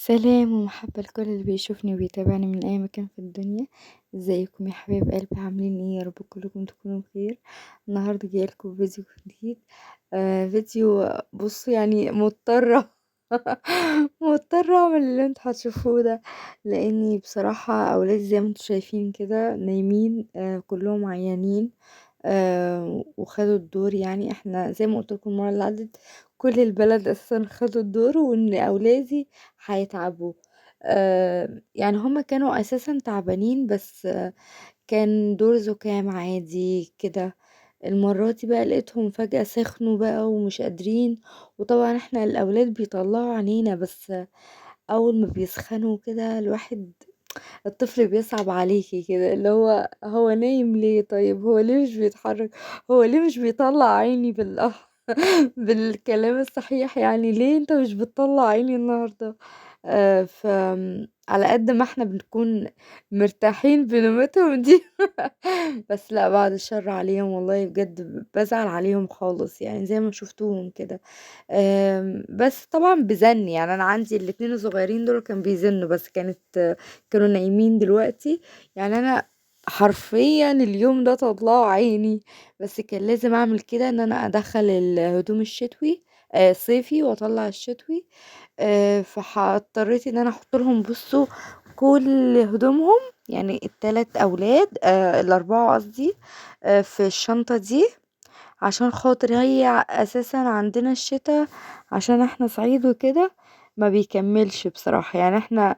سلام ومحبة لكل اللي بيشوفني وبيتابعني من أي مكان في الدنيا. ازيكم يا حبايب قلبي؟ عاملين ايه؟ يا رب كلكم تكونوا بخير. النهاردة جايلكم فيديو جديد. فيديو. بصوا يعني مضطرة مضطرة اعمل اللي انتوا هتشوفوه ده، لاني بصراحة اولادي زي ما انتوا شايفين كده نايمين، كلهم عيانين. وخدوا الدور، يعني احنا زي ما قلت لكم المره اللي عدت كل البلد اساسا خدوا الدور، وان اولادي هيتعبوا. يعني هما كانوا اساسا تعبانين، بس كان دور زكام عادي كده. المرة دي بقى لقيتهم فجأة سخنوا بقى ومش قادرين. وطبعا احنا الاولاد بيطلعوا عينينا، بس اول ما بيسخنوا كده الواحد، الطفل بيصعب عليكِ كده، اللي هو نايم ليه طيب، هو ليه مش بيتحرك، هو ليه مش بيطلّع عيني بالكلام الصحيح، يعني ليه أنت مش بتطلّع عيني النهارده؟ على قد ما إحنا بنكون مرتاحين بنومتهم دي بس لأ، بعد الشر عليهم والله بجد بازعل عليهم خالص، يعني زي ما شُفتوهم كده. بس طبعًا بزَنّ، يعني أنا عندي الاتنين الصغيّرين دول كانوا بيزنّوا، بس كانوا نايمين دلوقتي. يعني أنا حرفيًا اليوم ده طلّعوا عيني، بس كان لازم أعمل كده، إن أنا أدخّل الهدوم الشتوي، الصيفي، وأطلّع الشتوي. اضطريت إن أنا أحُط لهم، بُصّوا، كل هدومهم، يعني ال3 أولاد، ال4 قصدي، في الشنطة دي، عشان خاطر هي أساسًا عندنا الشتا، عشان إحنا صعيد وكده ما بيكمّلش بصراحة. يعني إحنا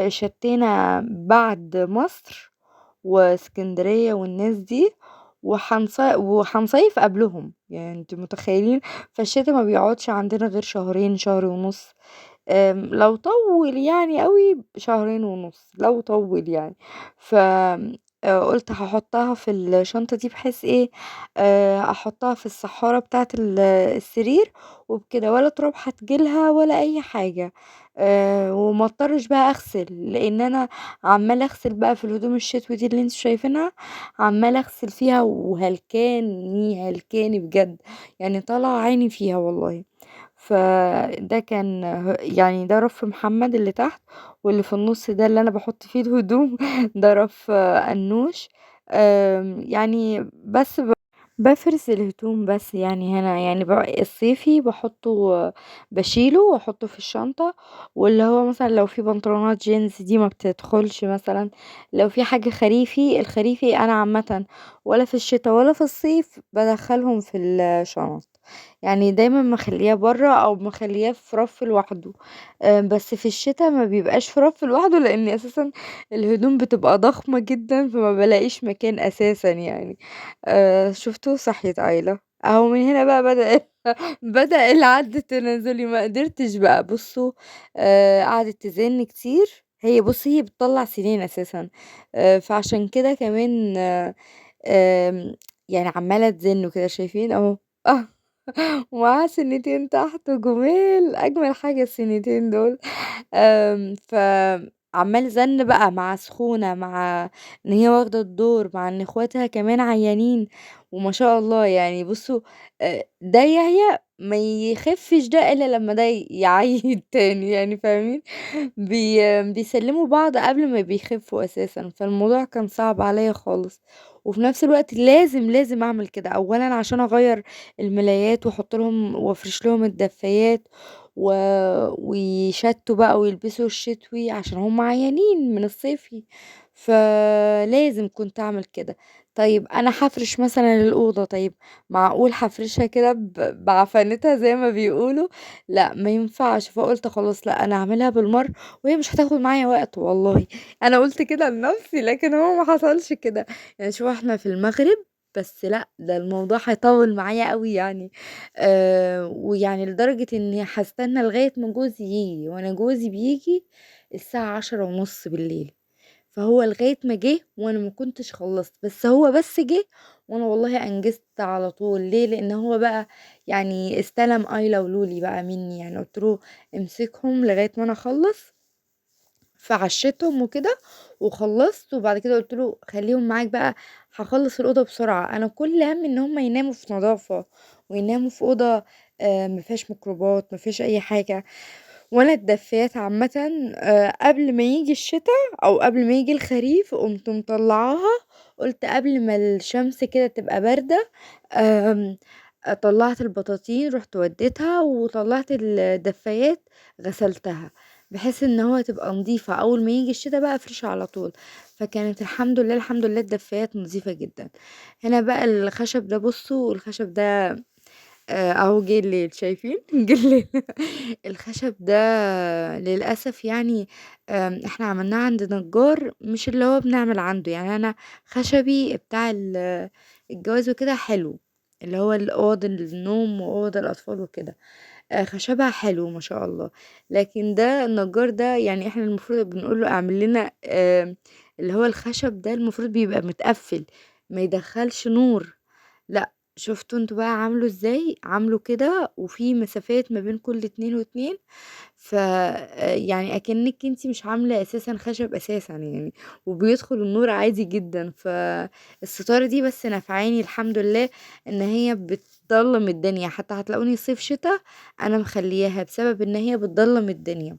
شتّينا بعد مصر وإسكندرية والناس دي، وهنصيف قبلهم، يعني أنتم متخيّلين؟ فالشتا ما بيقعدش عندنا غير شهرين، شهر ونُص. لو طوّل يعني أوي شهرين ونُص، لو طوّل يعني. ف قُلت هاحطها في الشنطة دي، بحيث إيه، أحطها في السحارة بتاعة السرير، وبكده ولا تراب هتيجي لها ولا أي حاجة. وما اضطرش بقى أغسل، لإن أنا عمّالة أغسل بقى في الهدوم الشتوي دي اللي أنتم شايفينها، عمّالة أغسل فيها وهلكاني، هلكاني بجد، يعني طالعة عيني فيها والله. فده كان يعني ده رف محمد اللي تحت، واللي في النُص ده اللي أنا باحط فيه الهدوم ده رف أنوش. يعني بس بافرز الهدوم بس، يعني هنا يعني الصيفي باشيله واحطه في الشنطة، واللي هو مثلًا لو في بنطلونات جينز دي ما بتدخلش مثلًا. لو في حاجة خريفي، الخريفي أنا عامةً ولا في الشتا ولا في الصيف بادخّلهم في الشنط، يعني دايمًا مخلّياه برّه أو مخلّياه في رف لوحده. بس في الشتا ما بيبقاش في رف لوحده، لإن أساسًا الهدوم بتبقى ضخمة جدًا، فما بالاقيش مكان أساسًا يعني. شُفتوا؟ صحيت أيلا، أهو من هنا بقى بدأ العد التنازلي، ما قدرتش بقى. بُصّوا، قعدت تزن كتير، هي بُصّي هي بتطلّع سنان أساسًا، فعشان كده كمان يعني عمّالة تزن وكده، شايفين أهو آه ومعاها سنتين تحت جُمال، أجمل حاجة السنتين دول. فعمّال زَن بقى، مع سخونة، مع إن هي واخدة الدور، مع إن اخواتها كمان عيّانين، وما شاء الله يعني. بُصّوا، ده يعيا ما يخفّش ده إلا لمّا ده يعيّي التاني، يعني فاهمين؟ بيسلّموا بعض قبل ما بيخفّوا أساسًا، فالموضوع كان صعب عليّا خالص. وفي نفس الوقت لازم أعمل كده، أولًا عشان أغيّر الملايات وأحط لهم وأفرش لهم الدفايات، و ويشتّوا بقى ويلبسوا الشتوي عشان هُم عيانين من الصيفي، فلازم كنت أعمل كده. طيب أنا هافرش مثلًا الأوضة، طيب معقول هافرشها كده بعفنتها زي ما بيقولوا؟ لأ، ما ينفعش. فقُلت خلاص لأ، أنا هاعملها بالمَرّة، وهي مش هتاخد معايا وقت والله. أنا قُلت كده لنفسي، لكن هو ما حصلش كده. يعني شوفوا إحنا في المغرب، بس لأ، ده الموضوع هيطوّل معايا أوي يعني. ويعني لدرجة إني هاستنى لغاية ما جوزي ييجي، وأنا جوزي بييجي الساعة 22:30 بالليل. فهو لغاية ما جه وأنا ما كنتش خلّصت، بس هو بس جه وأنا والله أنجزت على طول. ليه؟ لإن هو بقى يعني استلم آيلا ولولي بقى منّي، يعني قُلت له امسكهم لغاية ما أنا أخلّص، فعشّيتهم وكده وخلّصت، وبعد كده قُلت له خلّيهم معاك بقى، هاخلّص الأوضة بسرعة. أنا كل هَمّي إن هُم يناموا في نضافة، ويناموا في أوضة ما فيهاش ميكروبات، ما فيهاش أي حاجة. وأنا الدفايات عامةً قبل ما ييجي الشتا أو قبل ما ييجي الخريف قُمت مطلّعاها، قُلت قبل ما الشمس كده تبقى باردة آمم، طلّعت البطاطين رُحت ودّيتها وطلّعت الدفايات غسلتها، بحيث إن هو تبقى نضيفة أول ما ييجي الشتا بقى أفرشها على طول، فكانت الحمد لله، الحمد لله الدفايات نضيفة جدًا. هنا بقى الخشب ده بُصّوا الخشب ده أهو جه الليل شايفين؟ جه الليل الخشب ده للأسف يعني إحنا عملناه عند نجار مش اللي هو بنعمل عنده، يعني أنا خشبي بتاع الجواز وكده حلو، اللي هو أوض النوم وأوض الأطفال وكده، خشبها حلو ما شاء الله، لكن ده النجار ده يعني إحنا المفروض بنقول له اعمل لنا اللي هو الخشب ده المفروض بيبقى متقفّل، ما يدخّلش نور. لأ، شُفتوا أنتم بقى عامله إزاي، عامله كده وفي مسافات ما بين كل اتنين واتنين، ف يعني أكنِّك أنتِ مش عاملة أساسًا خشب أساسًا يعني، وبيدخل النور عادي جدًا، فالستارة دي بس نافعاني الحمد لله إن هي بتضلّم الدنيا، حتى هتلاقوني صيف، شتا أنا مخلّياها بسبب إن هي بتضلّم الدنيا.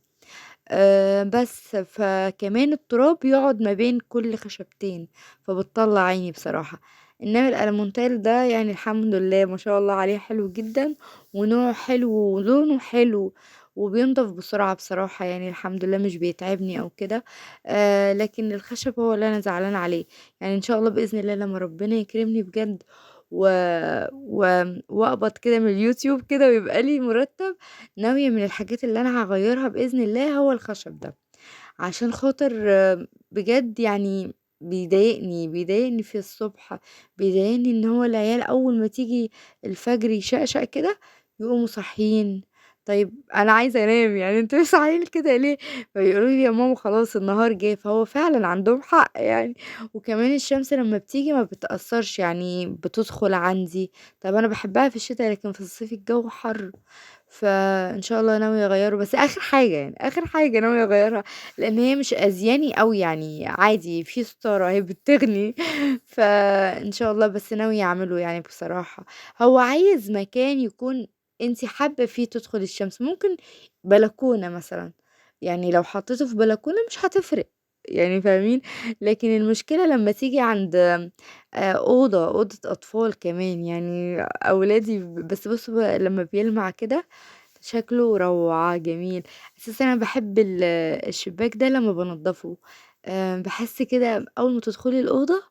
بس، فكمان التراب يقعد ما بين كل خشبتين، فبتطلّع عيني بصراحة. إنما الألمونتال ده يعني الحمد لله ما شاء الله عليه حلو جدًا، ونوعه حلو ولونه حلو، وبينضف بسرعة بصراحة يعني الحمد لله مش بيتعبني أو كده. لكن الخشب هو اللي أنا زعلانة عليه، يعني إن شاء الله بإذن الله لمّا ربنا يكرمني بجد و وأقبض كده من اليوتيوب كده ويبقى لي مُرتّب، ناوية من الحاجات اللي أنا هاغيّرها بإذن الله هو الخشب ده، عشان خاطر بجد يعني بيضايقني في الصبح، بيضايقني إن هو العيال أول ما تيجي الفجر يشقشق كده يقوموا صاحيين، طيب أنا عايزة أنام يعني أنتم صاحيين كده ليه؟ فيقولوا لي: "يا ماما خلاص النهار جه." فهو فعلًا عندهم حق يعني، وكمان الشمس لمّا بتيجي ما بتأثّرش يعني بتدخل عندي، طب أنا باحبها في الشتا لكن في الصيف الجو حَر. فإن شاء الله ناوية أغيّره، بس آخر حاجة يعني، آخر حاجة ناوية أغيّرها، لإن هي مش أذياني أوي يعني عادي في ستارة أهي بتغني، فإن شاء الله بس ناوية أعمله يعني بصراحة. هو عايز مكان يكون أنتِ حابة فيه تدخل الشمس، ممكن بلكونة مثلًا، يعني لو حطيته في بلكونة مش هتفرق، يعني فاهمين؟ لكن المشكلة لمّا تيجي عند أوضة أطفال كمان، يعني أولادي بس بُصّوا بقى لمّا بيلمع كده شكله روعة، جميل. أساسًا أنا باحب الشباك ده لمّا بانضّفه، باحس كده أول ما تدخلي الأوضة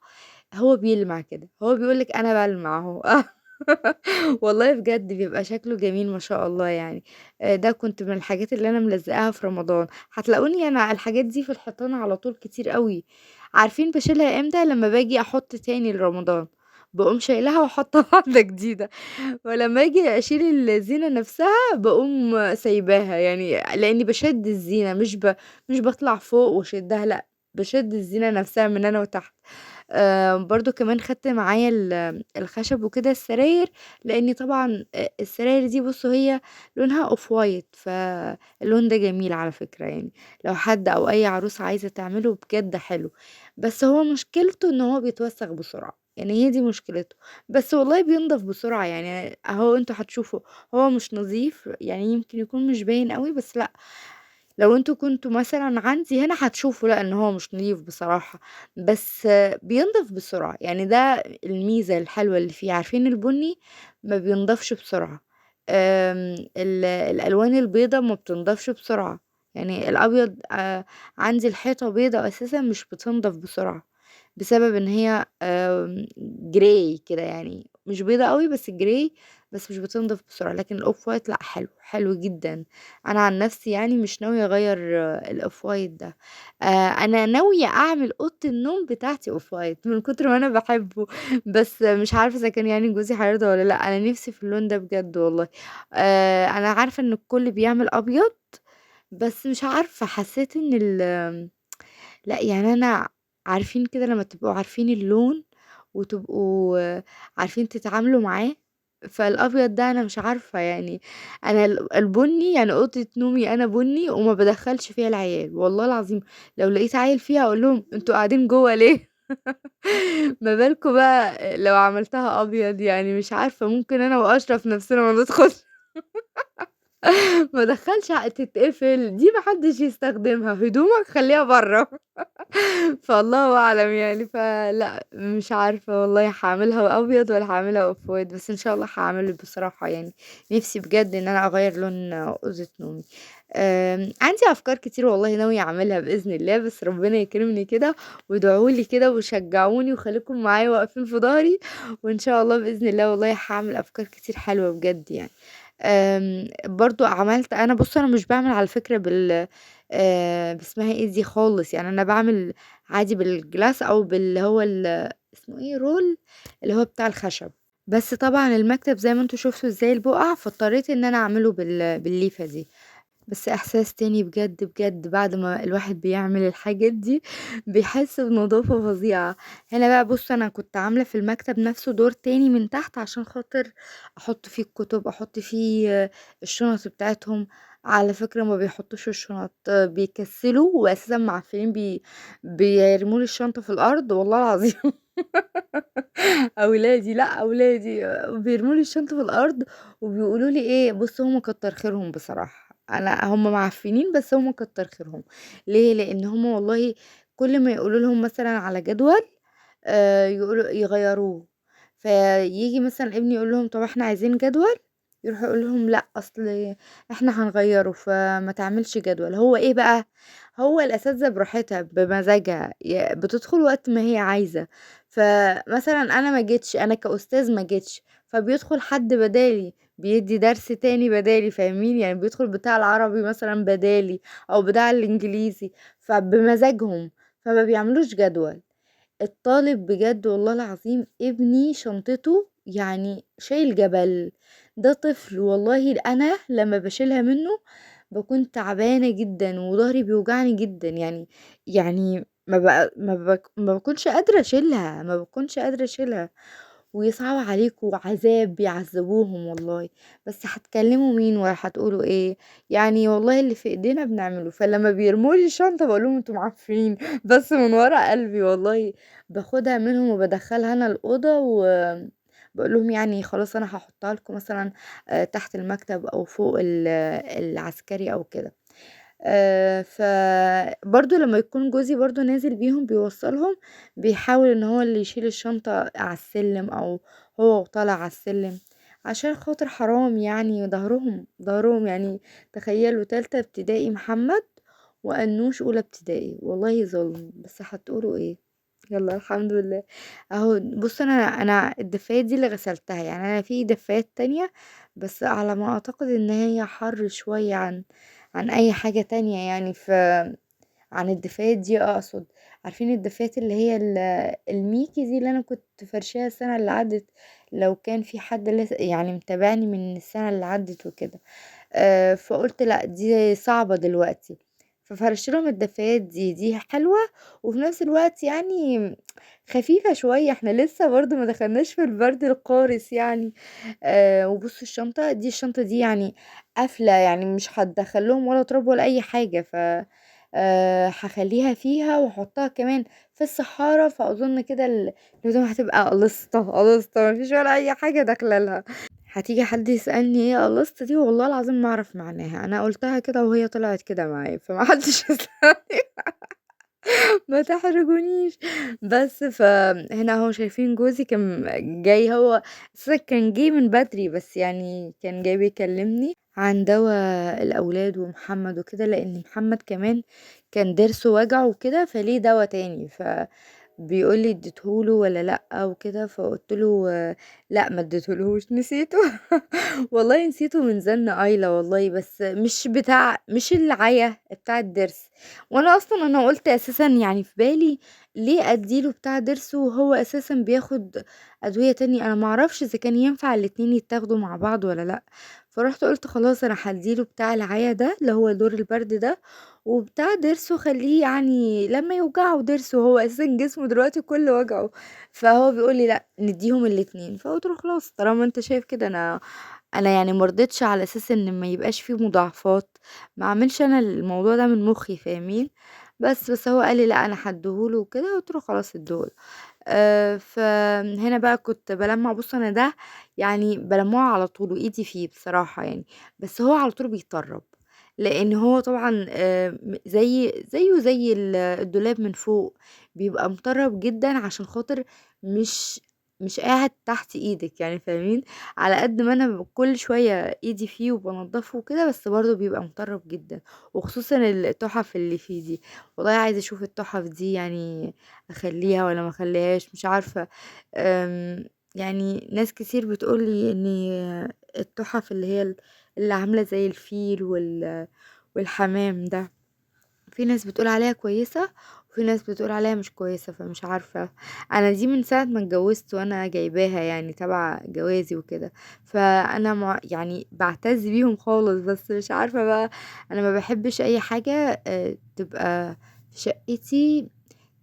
هو بيلمع كده، هو بيقول لِك أنا بالمع أهو. والله بجد بيبقى شكله جميل ما شاء الله يعني. ده كنت من الحاجات اللي أنا ملزقاها في رمضان، هتلاقوني أنا الحاجات دي في الحيطان على طول كتير أوي. عارفين باشيلها إمتى؟ لمّا باجي أحط تاني لرمضان، باقوم شايلاها وحاطة واحدة جديدة. ولمّا آجي أشيل الزينة نفسها باقوم سايباها، يعني لإني باشِد الزينة مش باطلع فوق واشدها لأ، باشِد الزينة نفسها من هنا وتحت. برضه كمان خدت معايا الخشب وكده السراير، لإني طبعًا السراير دي بُصّوا هي لونها off white فاللون ده جميل على فكرة يعني، لو حد أو أي عروسة عايزة تعمله بجد حلو، بس هو مشكلته إن هو بيتوسخ بسرعة، يعني هي دي مشكلته. بس والله بينضف بسرعة يعني أهو أنتم هتشوفوا هو مش نظيف يعني يمكن يكون مش باين أوي بس لأ، لو أنتم كنتم مثلًا عندي هنا هتشوفوا لأ إن هو مش نضيف بصراحة، بس بينضف بسرعة، يعني ده الميزة الحلوة اللي فيه، عارفين البني ما بينضفش بسرعة، الألوان البيضا ما بتنضفش بسرعة، يعني الأبيض عندي الحيطة بيضا أساسًا مش بتنضف بسرعة، بسبب إن هي grey كده يعني مش بيضا أوي بس grey بس مش بتنضف بسرعة، لكن الoff white لأ حلو، حلو جدًا. أنا عن نفسي يعني مش ناوية أغيّر الoff white ده، أنا ناوية أعمل أوضة النوم بتاعتي off white من كتر ما أنا باحبه، بس مش عارفة إذا كان يعني جوزي هيرضى والّا لأ، أنا نفسي في اللون ده بجد والله. أنا عارفة إن الكل بيعمل أبيض، بس مش عارفة حسيت إن لأ، يعني أنا عارفين كده لمّا تبقوا عارفين اللون وتبقوا عارفين تتعاملوا معاه، فالأبيض ده أنا مش عارفة يعني أنا البُني يعني أوضة نومي أنا بُني وما بادخّلش فيها العيال، والله العظيم لو لقيت عيل فيها أقول لهم: "أنتم قاعدين جوّه ليه؟" ما بالكم بقى لو عملتها أبيض، يعني مش عارفة ممكن أنا وأشرف نَفْسنا ما ندخلش. ما ادخّلش تتقفل، دي ما حدش يستخدمها، هدومك خلّيها برّه. فالله أعلم يعني، فلأ مش عارفة والله هاعملها أبيض والّا هاعملها off white، بس إن شاء الله هاعمل بصراحة يعني، نِفْسي بجد إن أنا أغيّر لون أوضة نومي. عندي أفكار كتير والله ناوية أعملها بإذن الله، بس ربنا يكرمني كده وادعوا لي كده وشجعوني وخليكم معايا واقفين في ضهري، وإن شاء الله بإذن الله والله هاعمل أفكار كتير حلوة بجد يعني. برضه عملت أنا بُص أنا مش باعمل على فكرة باسمها إيه دي خالص، يعني أنا باعمل عادي بالجلاس أو باللي هو اسمه إيه رول اللي هو بتاع الخشب، بس طبعًا المكتب زي ما أنتم شُفتوا إزاي البُقع، فاضطريت إن أنا أعمله بالليفة دي. بس إحساس تاني بجد، بجد بعد ما الواحد بيعمل الحاجات دي بيحس بنضافة فظيعة. هنا بقى بُص أنا كنت عاملة في المكتب نفسه دور تاني من تحت عشان خاطر أحط فيه الكتب، أحط فيه الشنط بتاعتهم. على فكرة ما بيحطوش الشنط، بيكسلوا وأساسًا معفنين بيرموا لي الشنطة في الأرض والله العظيم. أولادي لأ أولادي بيرموا لي الشنطة في الأرض وبيقولوا لي إيه بُص هُم كتّر خيرهم بصراحة، هُم معفنين بس هُم كتّر خيرهم. ليه؟ لإن هُم والله كل ما يقولوا لهم مثلًا على جدول يقولوا يغيّروه، فييجي مثلًا ابني يقول لهم طَب إحنا عايزين جدول، يروحوا يقولوا لهم لأ أصل إحنا هنغيّره فما تعملش جدول. هو إيه بقى، هو الأساتذة براحتها بمزاجها بتدخل وقت ما هي عايزة. فمثلًا أنا ما جيتش، أنا كأستاذ ما جيتش، فبيدخل حد بدالي، بيدّي درس تاني بدالي فاهمين؟ يعني بيدخل بتاع العربي مثلًا بدالي أو بتاع الإنجليزي، فبمزاجهم، فما بيعملوش جدول. الطالب بجد والله العظيم ابني شنطته يعني شايل جبل، ده طفل والله أنا لمّا باشيلها منه باكون تعبانة جدًا وضهري بيوجعني جدًا، يعني ما باكونش قادرة أشيلها، ما باكونش قادرة أشيلها. ويصعب عليكم وعذاب بيعذبوهم والله، بس هتكلموا مين والّا هتقولوا إيه؟ يعني والله اللي في إيدينا بنعمله، فلمّا بيرموا لي الشنطة باقول لهم أنتم معفنين، بس من ورا قلبي والله باخدها منهم وبادخّلها أنا الأوضة باقول لهم يعني خلاص أنا هاحطها لكم مثلًا تحت المكتب أو فوق العسكري أو كده. فبرضه لمّا يكون جوزي برضه نازل بيهم بيوصّلهم، بيحاول إن هو اللي يشيل الشنطة على السلِّم أو هو وطالع على السلِّم، عشان خاطر حرام يعني ضهرهم يعني تخيّلوا تالتة ابتدائي محمد وأنوش أولى ابتدائي، والله ظلم، بس هتقولوا إيه؟ يالّا الحمد لله. أهو بُص أنا الدفايات دي اللي غسلتها، يعني أنا في دفايات تانية بس على ما أعتقد إن هي حَر شوية عن أي حاجة تانية يعني عن الدفايات دي أقصد. عارفين الدفايات اللي هي الميكي دي اللي أنا كنت فارشاها السنة اللي عدّت، لو كان في حد يعني متابعني من السنة اللي عدّت وكده. فقُلت لأ دي صعبة دلوقتي، ففرشت لهم الدفايات دي حلوة وفي نفس الوقت يعني خفيفة شوية، إحنا لسه برضه ما دخلناش في البرد القارس يعني. وبُص الشنطة دي يعني قافلة، يعني مش هتدخّل لهم ولا تراب ولا أي حاجة، هاخلّيها فيها وأحطها كمان في الصحارى، فأظن كده الهدوم هتبقى قليصة، قليصة ما فيش ولا أي حاجة داخلة لها. هتيجي حد يسألني إيه قليصة دي والله العظيم ما أعرف معناها، أنا قُلتها كده وهي طلعت كده معايا، فما حدش يسألني. ما تحرجونيش. بس فهنا أهو شايفين جوزي كان جاي، هو أساسًا كان جه من بدري، بس يعني كان جاي بيكلمني عن دوا الأولاد ومحمد وكده، لإن محمد كمان كان ضرسه وجعه وكده، فليه دوا تاني، بيقول لي اديته له والّا لأ وكده، فقُلت له لأ ما اديتهولهوش نسيته. والله نسيته من زن أيلة والله، بس مش العيا بتاع الضرس. وأنا أصلًا أنا قُلت أساسًا يعني في بالي ليه أدّي له بتاع ضرسه وهو أساسًا بياخد أدوية تانية، أنا ما أعرفش إذا كان ينفع الاتنين يتاخدوا مع بعض والّا لأ. فرُحت قُلت خلاص أنا هادّي له بتاع العيا ده اللي هو دور البرد ده، وبتاع ضرسه خلّيه يعني لمّا يوجعه ضرسه، هو أساسًا جسمه دلوقتي كُلّه وجعه. فهو بيقول لي: "لأ ندّيهم الاتنين." فقُلت له: "خلاص طالما أنت شايف كده أنا يعني ما رضيتش على أساس إن ما يبقاش في مضاعفات، ما اعملش أنا الموضوع ده من مُخّي." فاهمين؟ بس هو قال لي: "لأ أنا هادّيه له وكده." قُلت له: "خلاص ادّيه له." فهنا بقى كنت بالمّع. بُص أنا ده يعني بالمّعه على طول وإيدي فيه بصراحة يعني، بس هو على طول بيتطرّب، لإن هو طبعًا زيه زي الدولاب من فوق، بيبقى مطرّب جدًا عشان خاطر مش مش قاعد تحت إيدِك يعني فاهمين؟ على قد ما أنا كل شوية إيدي فيه وبانضّفه وكده، بس برضه بيبقى مطرّب جدًا، وخصوصًا التُحَف اللي فيه دي. والله عايزة أشوف التُحَف دي يعني أخلّيها والّا ما أخلّيهاش مش عارفة. يعني ناس كتير بتقول لي إن التُحَف اللي هي اللي عاملة زي الفيل والحمام ده، في ناس بتقول عليها كويسة، وفي ناس بتقول عليها مش كويسة، فمش عارفة. أنا دي من ساعة ما اتجوزت وأنا جايباها يعني تبع جوازي وكده، فأنا يعني باعتز بيهم خالص، بس مش عارفة بقى أنا ما باحبش أي حاجة تبقى في شقتي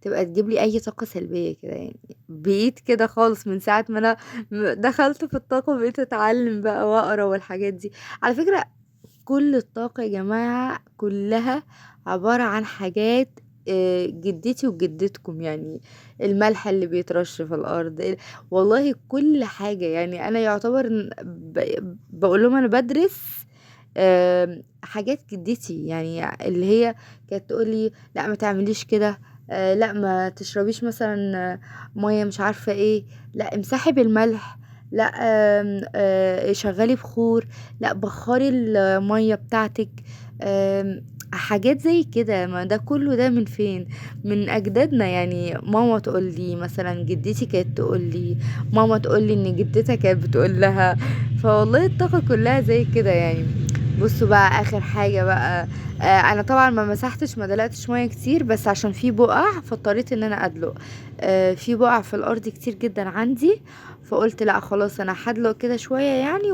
تبقى تجيب لي أي طاقة سلبية كده يعني، بقيت كده خالص من ساعة ما أنا دخلت في الطاقة وبقيت أتعلم بقى وأقرا والحاجات دي. على فكرة كل الطاقة يا جماعة كلها عبارة عن حاجات جدتي وجدتكم يعني، الملح اللي بيترش في الأرض والله كل حاجة يعني أنا يعتبر باقول لهم أنا بادرس حاجات جدتي يعني اللي هي كانت تقول لي لأ ما تعمليش كده، لأ ما تشربيش مثلًا مَيّة مش عارفة إيه، لأ امسحي بالملح، لأ شغّلي بخور، لأ بخّري المَيّة بتاعتِك. حاجات زي كده، ما ده كلّه ده من فين؟ من أجدادنا، يعني ماما تقول لي مثلًا، جدتي كانت تقول لي، ماما تقول لي إن جدتها كانت بتقول لها، فوالله الطاقة كلّها زي كده يعني. بُصّوا بقى آخر حاجة بقى، أنا طبعًا ما مسحتش ما دلقتش مَيّة كتير، بس عشان في بُقع فاضطريت إن أنا أدلق. في بُقع في الأرض كتير جدًا عندي، فقُلت لأ خلاص أنا هادلق كده شوية يعني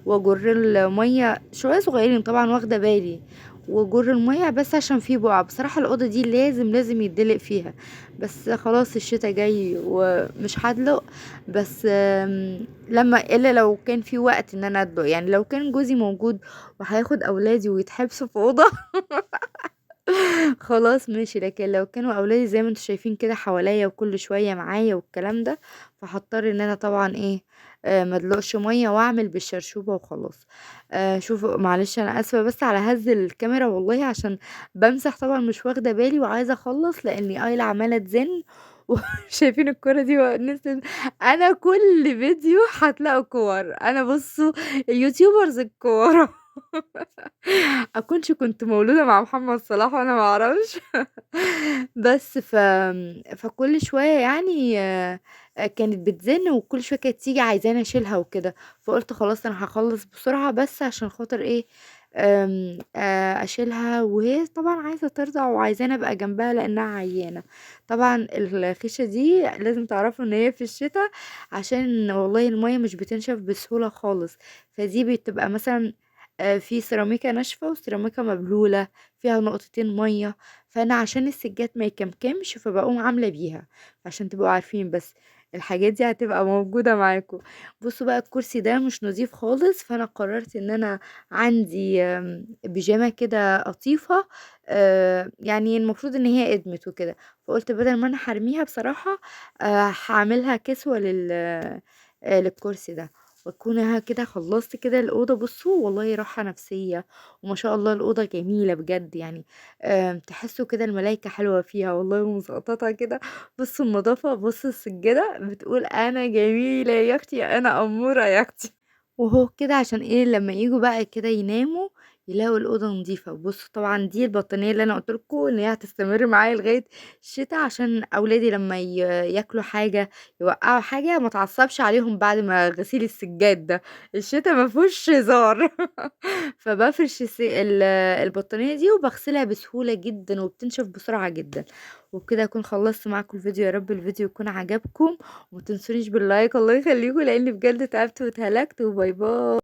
وأجُر المَيّة شوية صغيّرين طبعًا واخدة بالي، وأجُر المَيّة بس عشان في بُقع. بصراحة الأوضة دي لازم يتدلق فيها، بس خلاص الشتا جاي ومش هادلق. بس إلا لو كان في وقت إن أنا أدلق، يعني لو كان جوزي موجود وهياخد أولادي ويتحبسوا في أوضة خلاص ماشي، لكن لو كانوا أولادي زي ما أنتم شايفين كده حواليّا وكل شوية معايا والكلام ده، فهاضطر إن أنا طبعًا إيه، ما ادلقش مَيّة وأعمل بالشرشوبة وخلاص. شوفوا معلش أنا آسفة بس على هَز الكاميرا والله عشان بامسح طبعًا مش واخدة بالي وعايزة أخلّص لإني آيلة عمّالة تزن وشايفين الكورة دي أنا كل فيديو هتلاقوا كِوَر، أنا بُصّوا يوتيوبرز الكورة. كنت مولودة مع محمد صلاح وأنا ما أعرفش. بس فكل شوية يعني كانت بتزن وكل شوية كانت تيجي عايزاني أشيلها وكده، فقُلت خلاص أنا هاخلّص بسرعة بس عشان خاطر إيه، أشيلها وهي طبعًا عايزة ترضع وعايزاني أبقى جنبها لإنها عيّانة. طبعًا الخيشة دي لازم تعرفوا إن هي في الشتا عشان والله المَيّة مش بتنشف بسهولة خالص، فدي بتبقى مثلًا في سيراميكا ناشفة وسيراميكا مبلولة فيها نقطتين مَيّة، فأنا عشان السجاد ما يكمكمش فباقوم عاملة بيها، عشان تبقوا عارفين بس. الحاجات دي هتبقى موجودة معاكم. بُصّوا بقى الكرسي ده مش نضيف خالص، فأنا قررت إن أنا عندي بيجامة كده قطيفة، يعني المفروض إن هي أدمت وكده، فقُلت بدل ما أنا هارميها بصراحة هاعملها كسوة للكرسي ده. وأكون أنا كده خلّصت كده الأوضة. بُصّوا والله راحة نفسية، وما شاء الله الأوضة جميلة بجد يعني، تحسّوا كده الملايكة حلوة فيها والله ومزقططة كده. بُصّوا النضافة، بُصّوا السجادة بتقول أنا جميلة يا أختي، أنا أمورة يا أختي. وهو كده عشان إيه، لمّا ييجوا بقى كده يناموا يلاقوا الأوضة نضيفة. بُصّوا طبعًا دي البطانية اللي أنا قُلت لكم إن هي هتستمر معايا لغاية الشتا، عشان أولادي لمّا ياكلوا حاجة، يوقّعوا حاجة، ما اتعصبش عليهم بعد ما غسيل السجاد ده، الشتا ما فيهوش هزار. فبافرش البطانية دي وباغسلها بسهولة جدًا وبتنشف بسرعة جدًا. وبكده أكون خلّصت معاكم الفيديو، يا رب الفيديو يكون عجبكم، وما تنسونيش باللايك الله يخليكم لإني بجد تعبت واتهلكت، وباي باي.